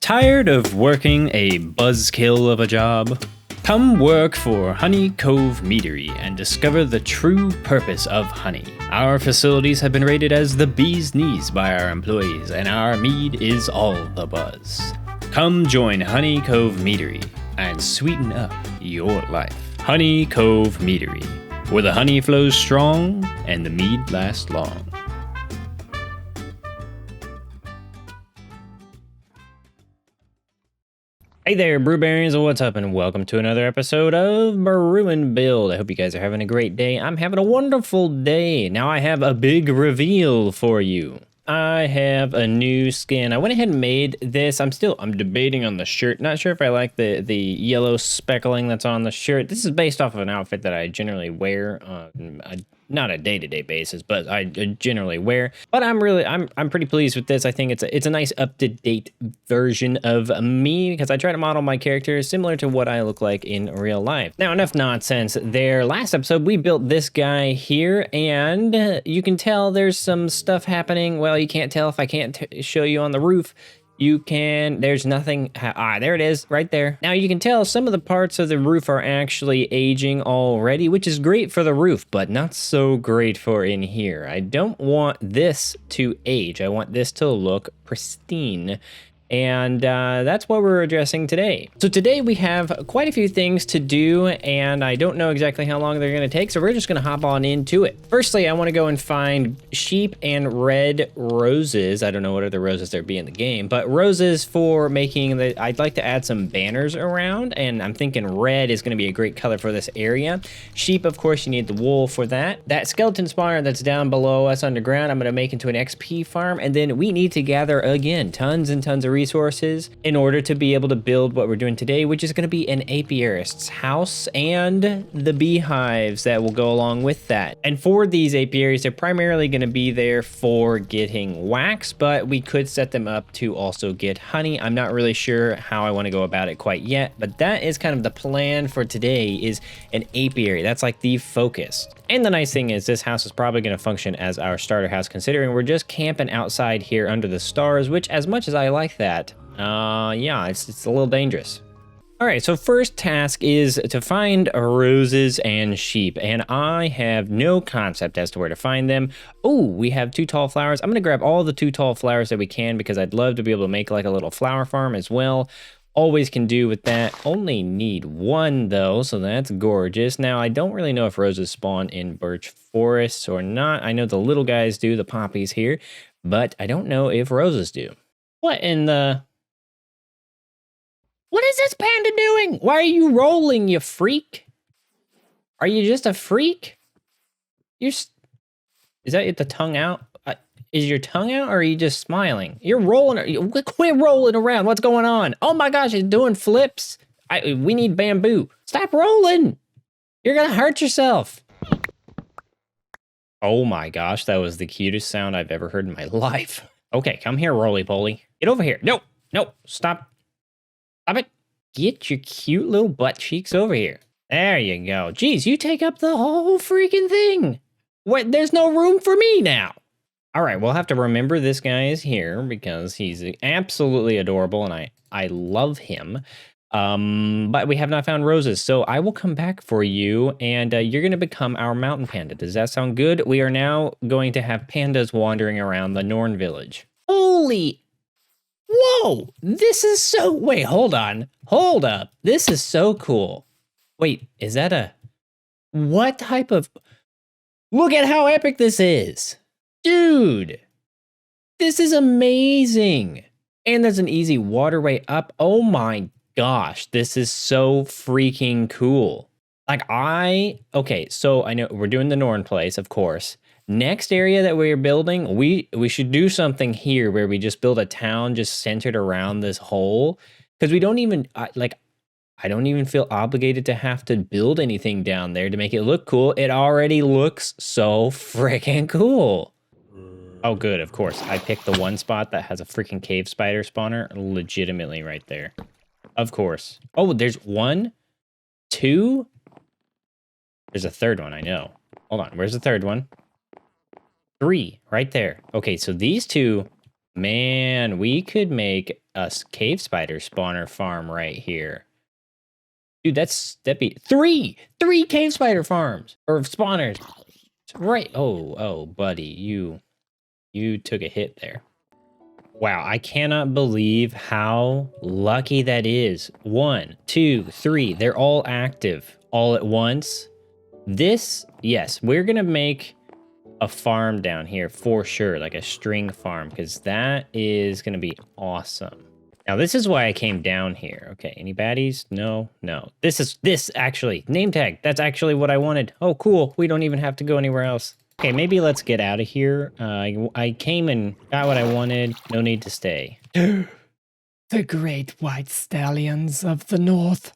Tired of working a buzzkill of a job? Come work for Honey Cove Meadery and discover the true purpose of honey. Our facilities have been rated as the bee's knees by our employees, and our mead is all the buzz. Come join Honey Cove Meadery and sweeten up your life. Honey Cove Meadery, where the honey flows strong and the mead lasts long. Hey there, Brewberries, what's up, and welcome to another episode of Brew and Build. I hope you guys are having a great day. I'm having a wonderful day. Now I have a big reveal for you. I have a new skin. I went ahead and made this. I'm debating on the shirt. Not sure if I like the yellow speckling that's on the shirt. This is based off of an outfit that I generally wear on not a day-to-day basis, but I generally wear. But I'm pretty pleased with this. I think it's a nice up-to-date version of me because I try to model my character similar to what I look like in real life. Now, enough nonsense there. Last episode, we built this guy here, and you can tell there's some stuff happening. Well, you can't tell if I can't show you on the roof. You can, there's nothing, there it is, right there. Now you can tell some of the parts of the roof are actually aging already, which is great for the roof, but not so great for in here. I don't want this to age. I want this to look pristine. And that's what we're addressing today. So today we have quite a few things to do, and I don't know exactly how long they're gonna take, so we're just gonna hop on into it. Firstly, I wanna go and find sheep and red roses. I don't know what other roses there'd be in the game, but roses for making the, I'd like to add some banners around, and I'm thinking red is gonna be a great color for this area. Sheep, of course, you need the wool for that. That skeleton spawner that's down below us underground, I'm gonna make into an XP farm, and then we need to gather, again, tons and tons of resources in order to be able to build what we're doing today, which is going to be an apiarist's house and the beehives that will go along with that. And for these apiaries, they're primarily going to be there for getting wax, but we could set them up to also get honey. I'm not really sure how I want to go about it quite yet, but that is kind of the plan for today, is an apiary. That's like the focus. And the nice thing is this house is probably going to function as our starter house, considering we're just camping outside here under the stars, which, as much as I like that, yeah, it's a little dangerous. All right, so first task is to find roses and sheep, and I have no concept as to where to find them. Oh, we have 2 tall flowers. I'm going to grab all the 2 tall flowers that we can because I'd love to be able to make like a little flower farm as well. Always can do with that. Only need 1 though, so that's gorgeous. Now, I don't really know if roses spawn in birch forests or not. I know the little guys do, the poppies here, but I don't know if roses do. What in the... What is this panda doing? Why are you rolling, you freak? Are you just a freak? Is that the tongue out? Is your tongue out, or are you just smiling? You're rolling. Quit rolling around. What's going on? Oh my gosh, he's doing flips. We need bamboo. Stop rolling. You're gonna hurt yourself. Oh my gosh, that was the cutest sound I've ever heard in my life. Okay, come here, roly-poly. Get over here. No, stop. Stop it. Get your cute little butt cheeks over here. There you go. Geez, you take up the whole freaking thing. What? There's no room for me now. All right, we'll have to remember this guy is here because he's absolutely adorable and I love him. But we have not found roses, so I will come back for you, and you're going to become our mountain panda. Does that sound good? We are now going to have pandas wandering around the Norn village. Holy... Whoa! This is so... Wait, hold on. Hold up. This is so cool. Wait, is that a... What type of... Look at how epic this is. Dude, this is amazing. And there's an easy waterway up. Oh my gosh, this is so freaking cool. Like okay, so I know we're doing the Norn place, of course. Next area that we're building, we should do something here where we just build a town just centered around this hole. Because we don't even, I don't even feel obligated to have to build anything down there to make it look cool. It already looks so freaking cool. Oh, good, of course. I picked the one spot that has a freaking cave spider spawner legitimately right there. Of course. Oh, there's 1, 2. There's a 3rd one, I know. Hold on, where's the 3rd one? 3, right there. Okay, so these 2, man, we could make a cave spider spawner farm right here. Dude, that'd be three cave spider farms or spawners. Right. Oh, buddy, you took a hit there. Wow, I cannot believe how lucky that is. 1, 2, 3, they're all active all at once. This, yes, we're gonna make a farm down here for sure, like a string farm, because that is gonna be awesome. Now, this is why I came down here. Okay, any baddies? No. This actually, name tag, that's actually what I wanted. Oh, cool, we don't even have to go anywhere else. Okay, maybe let's get out of here. I came and got what I wanted. No need to stay. The great white stallions of the north.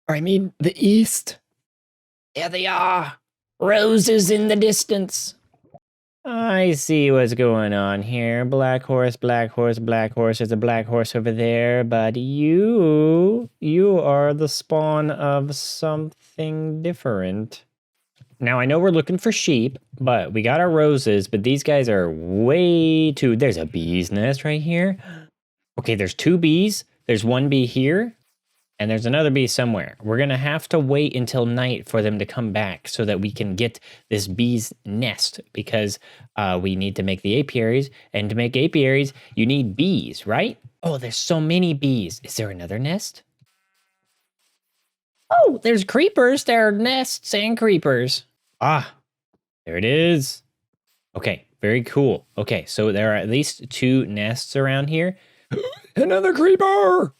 Or I mean, the east. There they are. Roses in the distance. I see what's going on here. Black horse, black horse, black horse. There's a black horse over there, but you are the spawn of something different. Now, I know we're looking for sheep, but we got our roses, but these guys are way too... There's a bee's nest right here. Okay, there's 2 bees. There's 1 bee here, and there's another bee somewhere. We're going to have to wait until night for them to come back so that we can get this bee's nest, because we need to make the apiaries, and to make apiaries, you need bees, right? Oh, there's so many bees. Is there another nest? Oh, there's creepers. There are nests and creepers. Ah, there it is. Okay, very cool. Okay, so there are at least 2 nests around here. Another creeper!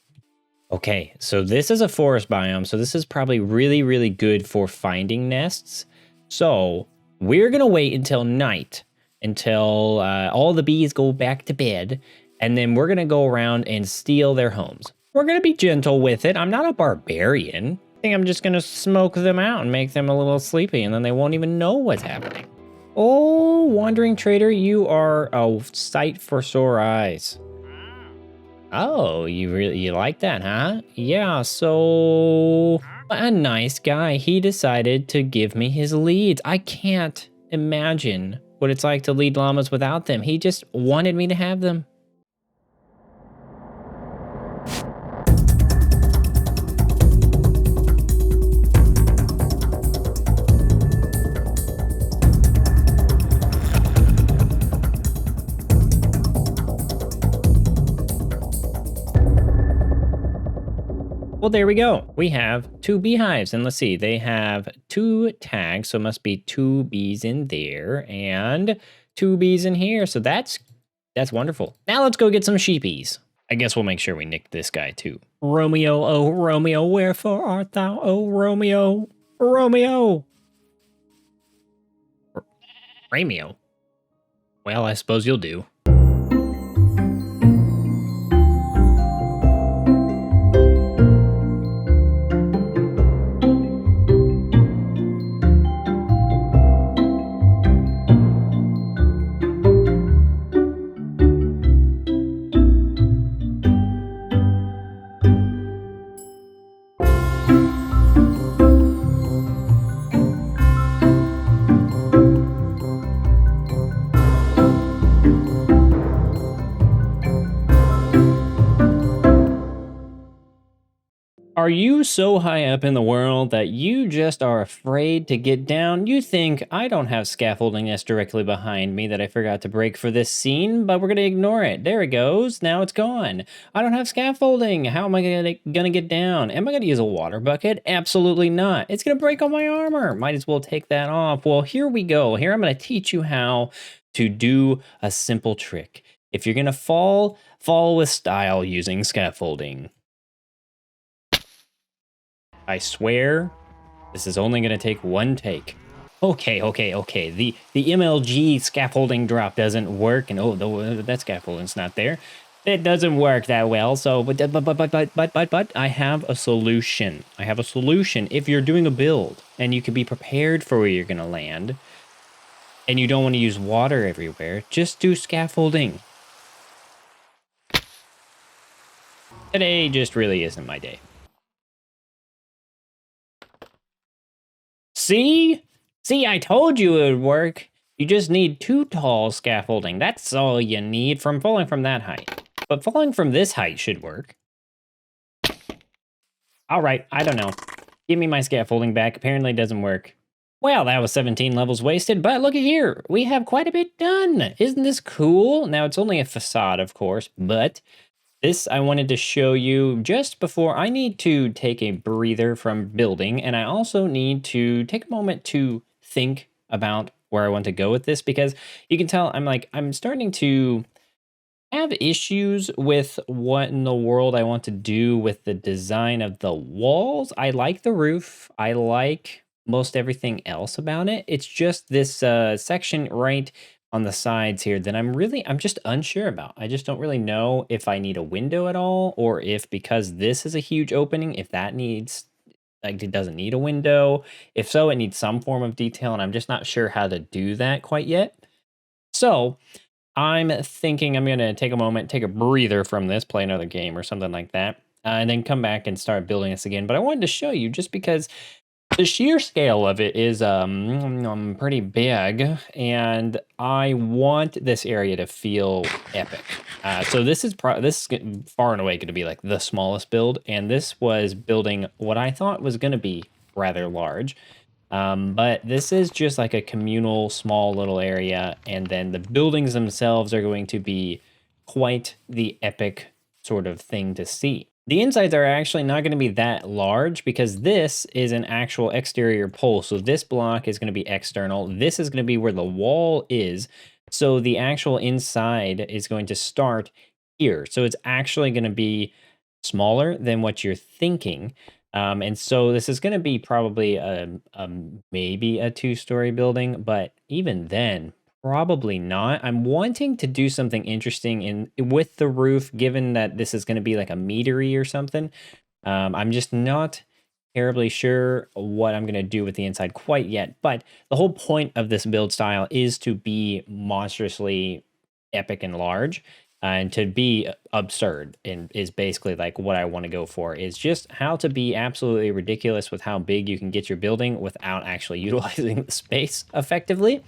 Okay, so this is a forest biome, so this is probably really, really good for finding nests. So we're gonna wait until night, until all the bees go back to bed, and then we're gonna go around and steal their homes. We're gonna be gentle with it. I'm not a barbarian. I think I'm just gonna smoke them out and make them a little sleepy, and then they won't even know what's happening. Oh, wandering trader, you are a sight for sore eyes. Oh, you like that, huh? Yeah, so a nice guy. He decided to give me his leads. I can't imagine what it's like to lead llamas without them. He just wanted me to have them. Well, there we go. We have 2 beehives, and let's see, they have 2 tags, so it must be 2 bees in there and 2 bees in here. So that's wonderful. Now let's go get some sheepies. I guess we'll make sure we nick this guy too. Romeo, oh Romeo, wherefore art thou, oh Romeo, Romeo? Romeo. Well, I suppose you'll do. Are you so high up in the world that you just are afraid to get down? You think, I don't have scaffolding that's directly behind me that I forgot to break for this scene, but we're going to ignore it. There it goes. Now it's gone. I don't have scaffolding. How am I going to get down? Am I going to use a water bucket? Absolutely not. It's going to break all my armor. Might as well take that off. Well, here we go. Here I'm going to teach you how to do a simple trick. If you're going to fall with style using scaffolding. I swear, this is only going to take 1 take. Okay. The MLG scaffolding drop doesn't work, and that scaffolding's not there. It doesn't work that well. So, but I have a solution. If you're doing a build and you can be prepared for where you're going to land, and you don't want to use water everywhere, just do scaffolding. Today just really isn't my day. See, I told you it would work. You just need 2 tall scaffolding. That's all you need from falling from that height. but falling from this height should work. All right, I don't know. Give me my scaffolding back. Apparently it doesn't work. Well, that was 17 levels wasted, but look at here. We have quite a bit done. Isn't this cool? Now, it's only a facade, of course, but this I wanted to show you just before. I need to take a breather from building, and I also need to take a moment to think about where I want to go with this, because you can tell I'm starting to have issues with what in the world I want to do with the design of the walls. I like the roof. I like most everything else about it. It's just this section right on the sides here that I'm just unsure about. I just don't really know if I need a window at all, or if, because this is a huge opening, if that needs, like, it doesn't need a window. If so, it needs some form of detail, and I'm just not sure how to do that quite yet. So I'm thinking I'm going to take a moment, take a breather from this, play another game or something like that, and then come back and start building this again. But I wanted to show you, just because the sheer scale of it is pretty big, and I want this area to feel epic. So this is far and away going to be like the smallest build, and this was building what I thought was going to be rather large. But this is just like a communal small little area, and then the buildings themselves are going to be quite the epic sort of thing to see. The insides are actually not going to be that large, because this is an actual exterior pole. So this block is going to be external. This is going to be where the wall is. So the actual inside is going to start here. So it's actually going to be smaller than what you're thinking. And so this is going to be probably maybe a 2-story building, but even then, probably not. I'm wanting to do something interesting with the roof, given that this is going to be like a meadery or something. I'm just not terribly sure what I'm going to do with the inside quite yet, but the whole point of this build style is to be monstrously epic and large. And to be absurd, and is basically like what I want to go for, is just how to be absolutely ridiculous with how big you can get your building without actually utilizing the space effectively.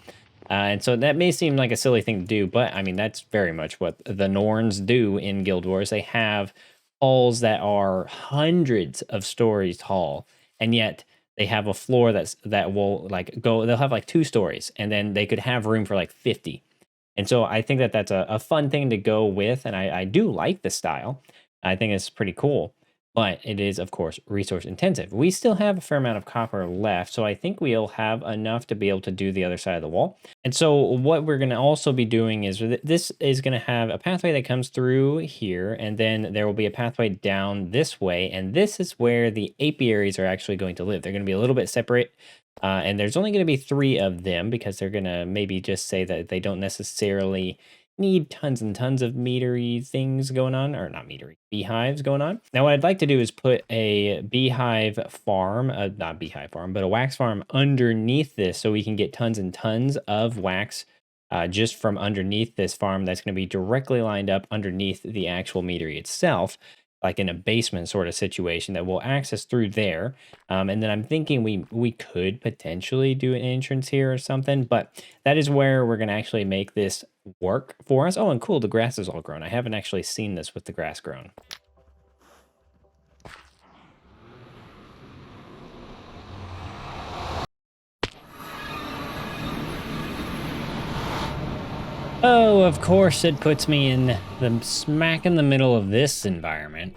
And so that may seem like a silly thing to do, but I mean, that's very much what the Norns do in Guild Wars. They have halls that are hundreds of stories tall, and yet they have a floor that will like go, they'll have like 2 stories, and then they could have room for like 50. And so I think that that's a fun thing to go with, and I do like the style. I think it's pretty cool, but it is, of course, resource intensive. We still have a fair amount of copper left, so I think we'll have enough to be able to do the other side of the wall. And so what we're going to also be doing is, this is going to have a pathway that comes through here, and then there will be a pathway down this way, and this is where the apiaries are actually going to live. They're going to be a little bit separate. And there's only going to be 3 of them, because they're going to maybe just say that they don't necessarily need tons and tons of meadery things going on, or not meadery, beehives going on. Now, what I'd like to do is put a beehive farm, not beehive farm, but a wax farm underneath this, so we can get tons and tons of wax just from underneath this farm. That's going to be directly lined up underneath the actual meadery itself, like in a basement sort of situation that we'll access through there. And then I'm thinking we could potentially do an entrance here or something, but that is where we're going to actually make this work for us. Oh, and cool, the grass is all grown. I haven't actually seen this with the grass grown. Oh, of course, it puts me in the smack in the middle of this environment.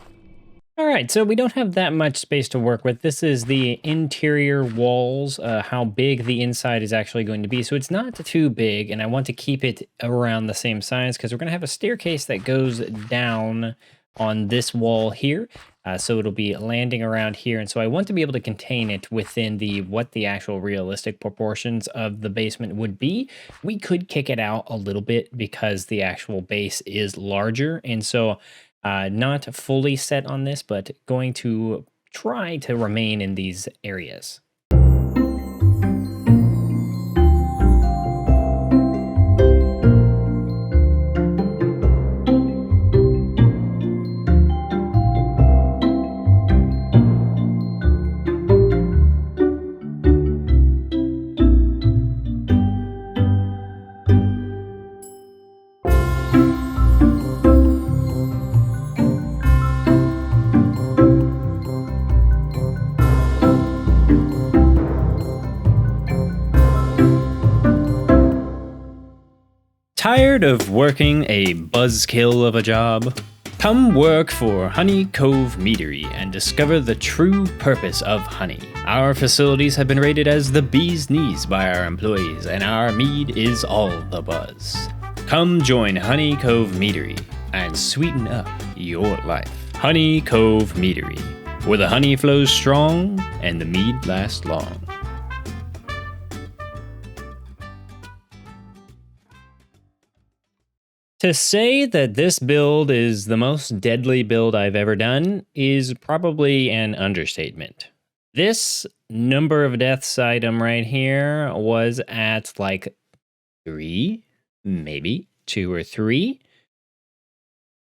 All right, so we don't have that much space to work with. This is the interior walls, how big the inside is actually going to be. So it's not too big, and I want to keep it around the same size, because we're going to have a staircase that goes down on this wall here. So it'll be landing around here, and so I want to be able to contain it within what the actual realistic proportions of the basement would be. We could kick it out a little bit because the actual base is larger, and so not fully set on this, but going to try to remain in these areas. Tired of working a buzzkill of a job? Come work for Honey Cove Meadery and discover the true purpose of honey. Our facilities have been rated as the bee's knees by our employees, and our mead is all the buzz. Come join Honey Cove Meadery and sweeten up your life. Honey Cove Meadery, where the honey flows strong and the mead lasts long. To say that this build is the most deadly build I've ever done is probably an understatement. This number of deaths item right here was at like 3, maybe 2 or 3.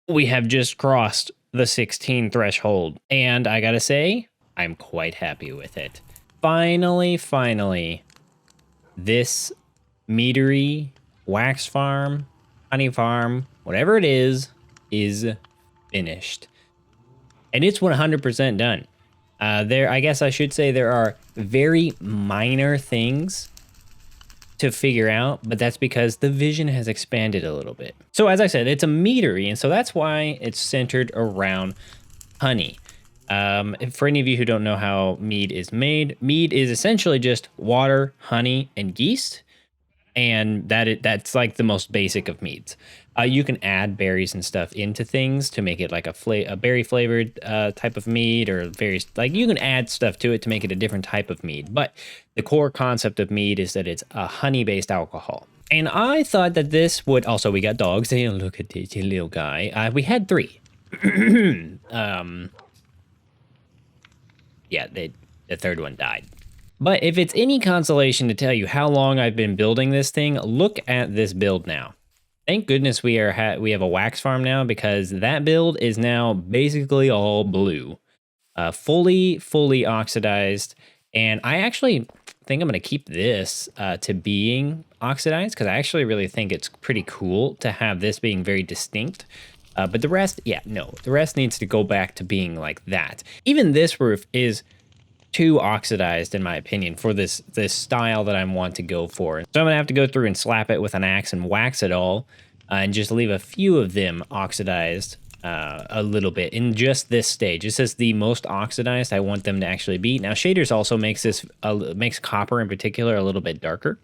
We have just crossed the 16 threshold, and I gotta say, I'm quite happy with it. Finally, this meadery, wax farm, honey farm, whatever it is finished. And it's 100% done. I guess I should say there are very minor things to figure out, but that's because the vision has expanded a little bit. So as I said, it's a meadery, and so that's why it's centered around honey. For any of you who don't know how mead is made, mead is essentially just water, honey, and yeast. And that's like the most basic of meads. You can add berries and stuff into things to make it like a berry flavored type of mead, or you can add stuff to it to make it a different type of mead. But the core concept of mead is that it's a honey based alcohol. And I thought that this would also, we got dogs. Hey, look at this little guy. We had 3. Yeah, the third one died. But if it's any consolation to tell you how long I've been building this thing, look at this build now. Thank goodness we have a wax farm now, because that build is now basically all blue. Fully oxidized. And I actually think I'm going to keep this to being oxidized, because I actually really think it's pretty cool to have this being very distinct. But the rest, the rest needs to go back to being like that. Even this roof is too oxidized, in my opinion, for this style that I want to go for. So I'm gonna have to go through and slap it with an axe and wax it all, and just leave a few of them oxidized a little bit in just this stage. It says the most oxidized I want them to actually be. Now shaders also makes copper in particular a little bit darker.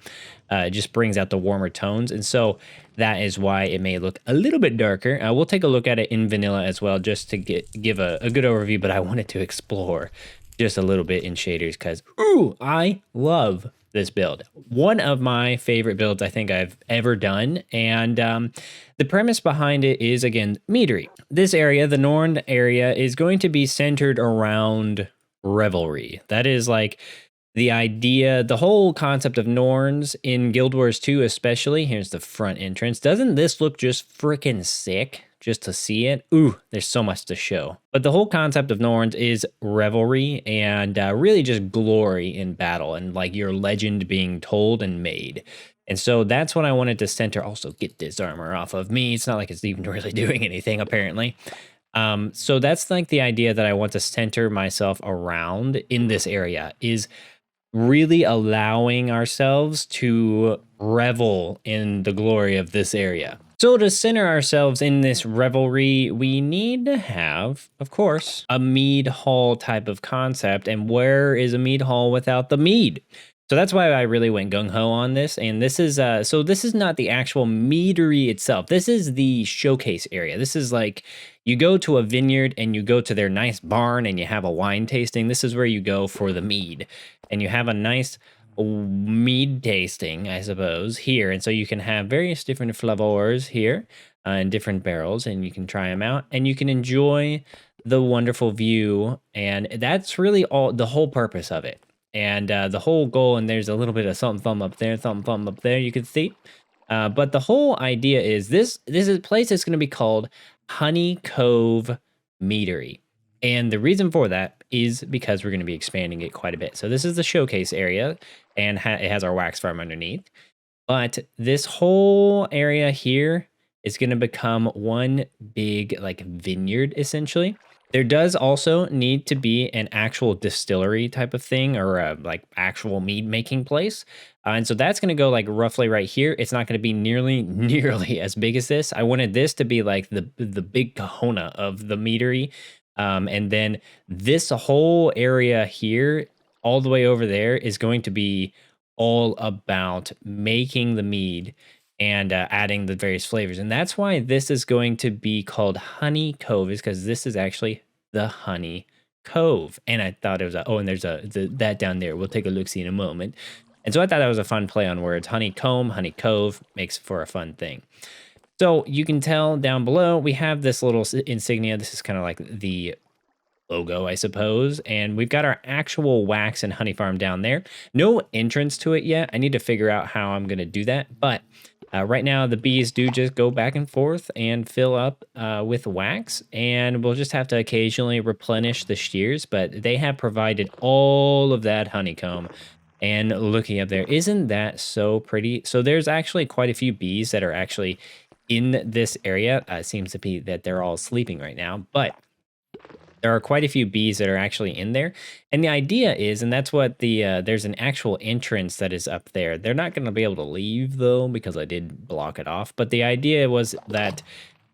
It just brings out the warmer tones, and so that is why it may look a little bit darker. We'll take a look at it in vanilla as well, just to give a good overview, but I wanted to explore just a little bit in shaders, because I love this build. One of my favorite builds I think I've ever done, and the premise behind it is, again, meadery. This area, the Norn area, is going to be centered around revelry. That is like the idea, the whole concept of Norns in Guild Wars 2 especially. Here's the front entrance. Doesn't this look just freaking sick? Just to see it. There's so much to show. But the whole concept of Norns is revelry and really just glory in battle, and like your legend being told and made. And so that's what I wanted to center. Also, get this armor off of me. It's not like it's even really doing anything, apparently. So that's like the idea that I want to center myself around in this area, is really allowing ourselves to revel in the glory of this area. So to center ourselves in this revelry, we need to have, of course, a mead hall type of concept. And where is a mead hall without the mead? So that's why I really went gung-ho on this. And this is, so this is not the actual meadery itself. This is the showcase area. This is like, you go to a vineyard and you go to their nice barn and you have a wine tasting. This is where you go for the mead. And you have a nice mead tasting, I suppose, here. And so you can have various different flavors here in different barrels, and you can try them out, and you can enjoy the wonderful view. And that's really the whole purpose of it. And the whole goal, and there's a little bit of thumb up there, thumb up there, you can see. But the whole idea is this is a place that's going to be called Honey Cove Meadery. And the reason for that is because we're going to be expanding it quite a bit. So this is the showcase area, and it has our wax farm underneath. But this whole area here is going to become one big like vineyard, essentially. There does also need to be an actual distillery type of thing, or a like actual mead making place. And so that's going to go like roughly right here. It's not going to be nearly as big as this. I wanted this to be like the big kahuna of the meadery. And then this whole area here, all the way over there, is going to be all about making the mead and adding the various flavors. And that's why this is going to be called Honey Cove, is because this is actually the Honey Cove. And I thought it was oh, and there's that down there. We'll take a look see in a moment. And so I thought that was a fun play on words. Honeycomb, Honey Cove makes for a fun thing. So you can tell down below we have this little insignia. This is kind of like the logo, I suppose. And we've got our actual wax and honey farm down there. No entrance to it yet. I need to figure out how I'm going to do that. But right now, the bees do just go back and forth and fill up with wax. And we'll just have to occasionally replenish the shears. But they have provided all of that honeycomb. And looking up there, isn't that so pretty? So there's actually quite a few bees that are actually in this area. It seems to be that they're all sleeping right now. But there are quite a few bees that are actually in there. And the idea is, and that's what there's an actual entrance that is up there. They're not going to be able to leave though, because I did block it off. But the idea was that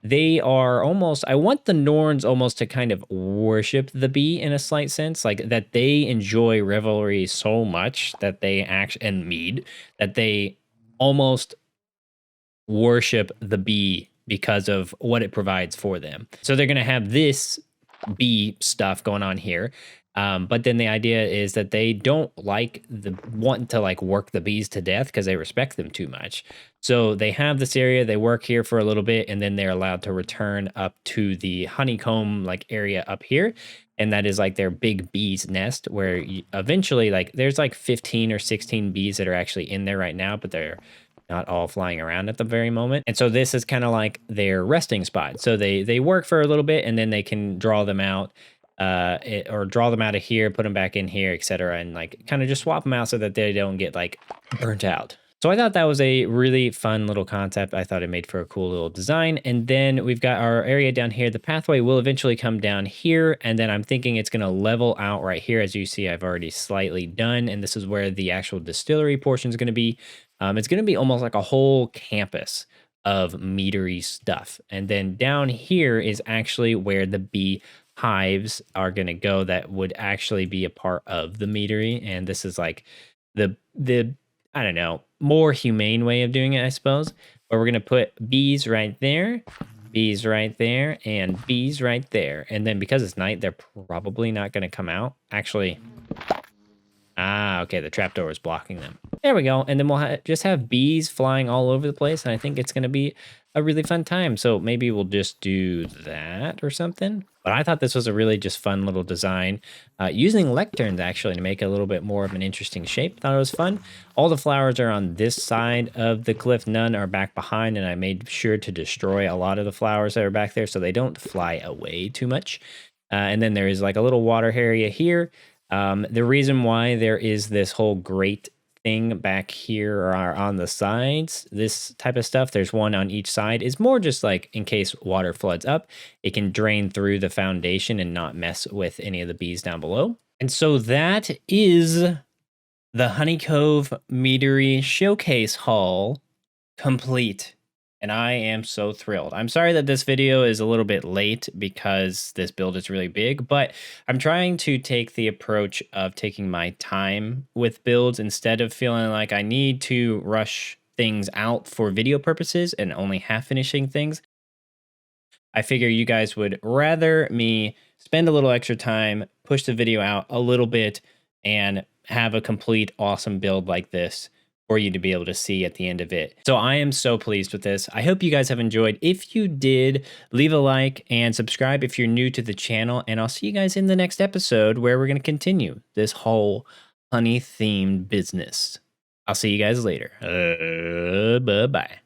they are almost, I want the Norns almost to kind of worship the bee in a slight sense, like that they enjoy revelry so much that they and mead, that they almost worship the bee because of what it provides for them. So they're going to have this bee stuff going on here. But then the idea is that they don't want to like work the bees to death because they respect them too much. So they have this area, they work here for a little bit, and then they're allowed to return up to the honeycomb like area up here. And that is like their big bee's nest, where eventually like there's like 15 or 16 bees that are actually in there right now, but they're not all flying around at the very moment. And so this is kind of like their resting spot. So they work for a little bit, and then they can draw them out or draw them out of here, put them back in here, etc. And like kind of just swap them out so that they don't get like burnt out. So I thought that was a really fun little concept. I thought it made for a cool little design. And then we've got our area down here. The pathway will eventually come down here. And then I'm thinking it's going to level out right here. As you see, I've already slightly done. And this is where the actual distillery portion is going to be. It's going to be almost like a whole campus of meadery stuff. And then down here is actually where the bee hives are going to go that would actually be a part of the meadery. And this is like the I don't know, more humane way of doing it, I suppose. But we're going to put bees right there, bees right there, and bees right there. And then because it's night, they're probably not going to come out. Actually, okay, the trapdoor is blocking them. There we go. And then we'll just have bees flying all over the place. And I think it's going to be a really fun time. So maybe we'll just do that or something. But I thought this was a really just fun little design. Using lecterns actually to make a little bit more of an interesting shape. Thought it was fun. All the flowers are on this side of the cliff. None are back behind. And I made sure to destroy a lot of the flowers that are back there so they don't fly away too much. And then there is like a little water area here. The reason why there is this whole grate thing back here or on the sides, this type of stuff, there's one on each side, is more just like in case water floods up, it can drain through the foundation and not mess with any of the bees down below. And so that is the Honey Cove Meadery Showcase Haul complete. And I am so thrilled. I'm sorry that this video is a little bit late because this build is really big, but I'm trying to take the approach of taking my time with builds instead of feeling like I need to rush things out for video purposes and only half finishing things. I figure you guys would rather me spend a little extra time, push the video out a little bit, and have a complete awesome build like this for you to be able to see at the end of it. So I am so pleased with this. I hope you guys have enjoyed. If you did, leave a like and subscribe if you're new to the channel. And I'll see you guys in the next episode where we're going to continue this whole honey themed business. I'll see you guys later. Bye-bye.